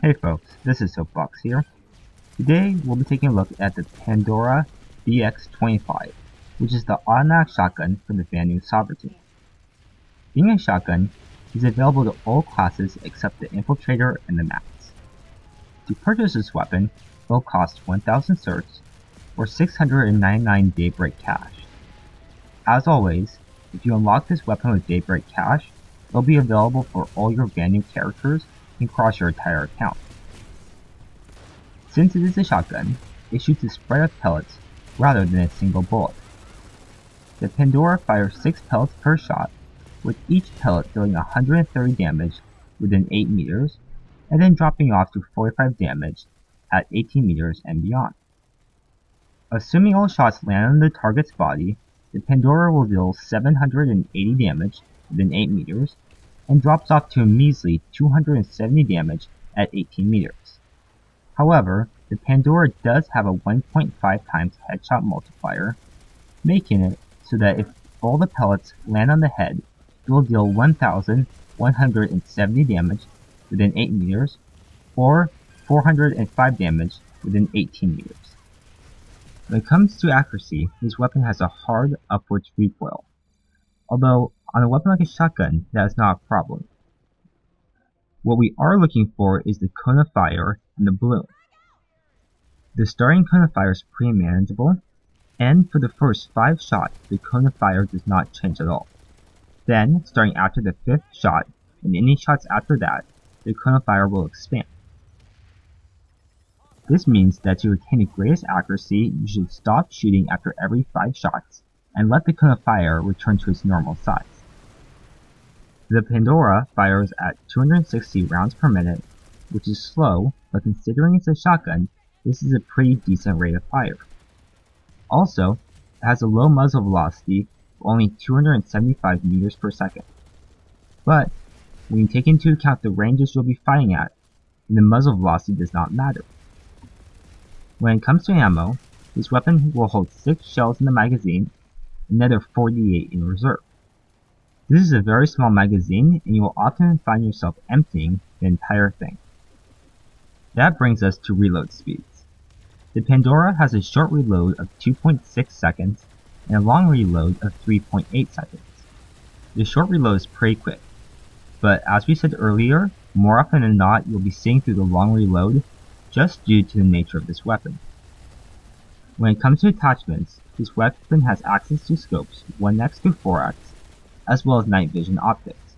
Hey folks, this is Soapbox here. Today we'll be taking a look at the Pandora VX25, which is the automatic shotgun from the Vanu Sovereignty. Being a shotgun, it is available to all classes except the Infiltrator and the Max. To purchase this weapon, it will cost 1,000 certs or 699 Daybreak cash. As always, if you unlock this weapon with Daybreak cash, it will be available for all your Vanu characters across your entire account. Since it is a shotgun, it shoots a spread of pellets rather than a single bullet. The Pandora fires 6 pellets per shot, with each pellet dealing 130 damage within 8 meters, and then dropping off to 45 damage at 18 meters and beyond. Assuming all shots land on the target's body, the Pandora will deal 780 damage within 8 meters, and drops off to a measly 270 damage at 18 meters. However, the Pandora does have a 1.5 times headshot multiplier, making it so that if all the pellets land on the head, it will deal 1,170 damage within 8 meters, or 405 damage within 18 meters. When it comes to accuracy, this weapon has a hard upwards recoil, although on a weapon like a shotgun, that is not a problem. What we are looking for is the cone of fire and the bloom. The starting cone of fire is pretty manageable, and for the first 5 shots, the cone of fire does not change at all. Then, starting after the 5th shot, and any shots after that, the cone of fire will expand. This means that to retain the greatest accuracy, you should stop shooting after every 5 shots, and let the cone of fire return to its normal size. The Pandora fires at 260 rounds per minute, which is slow, but considering it's a shotgun, this is a pretty decent rate of fire. Also, it has a low muzzle velocity of only 275 meters per second. But, when you take into account the ranges you'll be fighting at, then the muzzle velocity does not matter. When it comes to ammo, this weapon will hold 6 shells in the magazine, another 48 in reserve. This is a very small magazine, and you will often find yourself emptying the entire thing. That brings us to reload speeds. The Pandora has a short reload of 2.6 seconds and a long reload of 3.8 seconds. The short reload is pretty quick, but as we said earlier, more often than not you'll be seeing through the long reload just due to the nature of this weapon. When it comes to attachments, this weapon has access to scopes 1x to 4x, as well as night vision optics.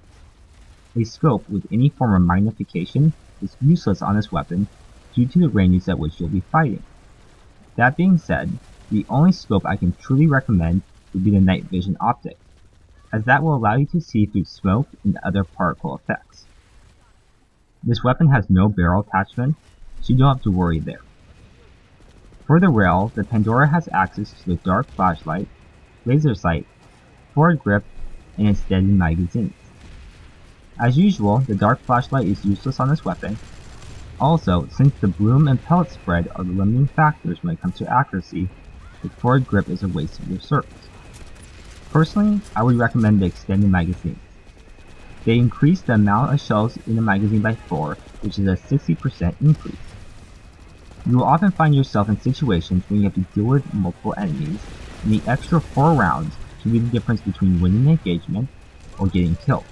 A scope with any form of magnification is useless on this weapon due to the ranges at which you'll be fighting. That being said, the only scope I can truly recommend would be the night vision optic, as that will allow you to see through smoke and other particle effects. This weapon has no barrel attachment, so you don't have to worry there. For the rail, the Pandora has access to the dark flashlight, laser sight, forward grip, and extended magazines. As usual, the dark flashlight is useless on this weapon. Also, since the bloom and pellet spread are the limiting factors when it comes to accuracy, the forward grip is a waste of your certs. Personally, I would recommend the extended magazines. They increase the amount of shells in the magazine by 4, which is a 60% increase. You will often find yourself in situations when you have to deal with multiple enemies, and the extra 4 rounds can be the difference between winning an engagement or getting killed.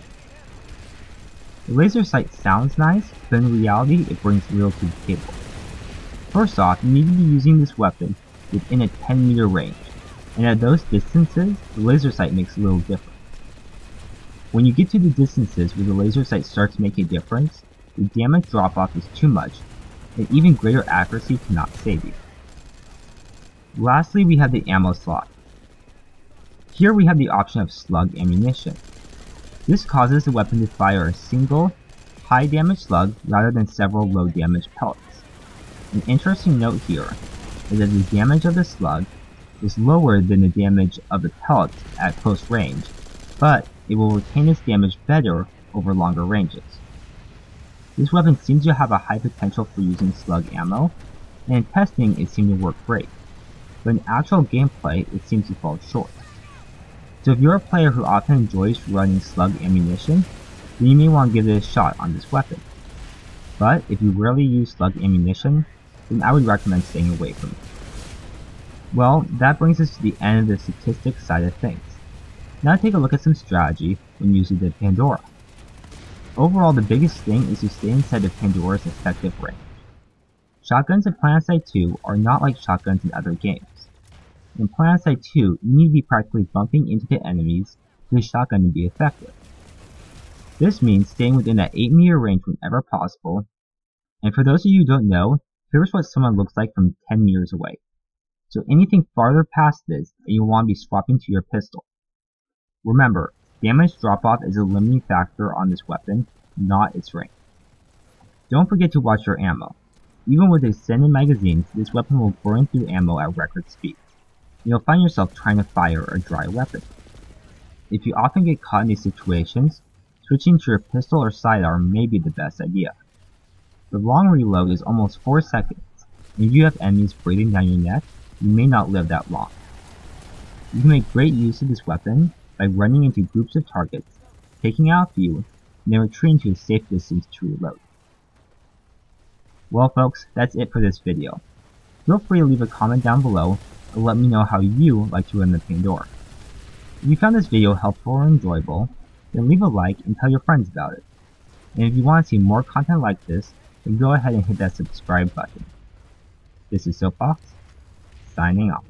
The laser sight sounds nice, but in reality it brings little to the table. First off, you need to be using this weapon within a 10 meter range, and at those distances, the laser sight makes little difference. When you get to the distances where the laser sight starts to make a difference, the damage drop off is too much, and even greater accuracy cannot save you. Lastly, we have the ammo slot. Here we have the option of slug ammunition. This causes the weapon to fire a single, high damage slug rather than several low damage pellets. An interesting note here is that the damage of the slug is lower than the damage of the pellets at close range, but it will retain its damage better over longer ranges. This weapon seems to have a high potential for using slug ammo, and in testing it seemed to work great, but in actual gameplay it seems to fall short. So if you're a player who often enjoys running slug ammunition, then you may want to give it a shot on this weapon. But if you rarely use slug ammunition, then I would recommend staying away from it. Well, that brings us to the end of the statistics side of things. Now take a look at some strategy when using the Pandora. Overall, the biggest thing is to stay inside of Pandora's effective range. Shotguns in Planetside 2 are not like shotguns in other games. In Planetside 2, you need to be practically bumping into the enemies for the shotgun to be effective. This means staying within that 8-meter range whenever possible, and for those of you who don't know, here's what someone looks like from 10 meters away. So anything farther past this, and you'll want to be swapping to your pistol. Remember, damage drop-off is a limiting factor on this weapon, not its range. Don't forget to watch your ammo. Even with extended magazines, this weapon will burn through ammo at record speed. You'll find yourself trying to fire a dry weapon. If you often get caught in these situations, switching to your pistol or sidearm may be the best idea. The long reload is almost 4 seconds, and if you have enemies breathing down your neck, you may not live that long. You can make great use of this weapon by running into groups of targets, taking out a few, and then retreating to a safe distance to reload. Well folks, that's it for this video. Feel free to leave a comment down below and let me know how you like to run the Pandora. If you found this video helpful or enjoyable, then leave a like and tell your friends about it. And if you want to see more content like this, then go ahead and hit that subscribe button. This is Soapbox, signing off.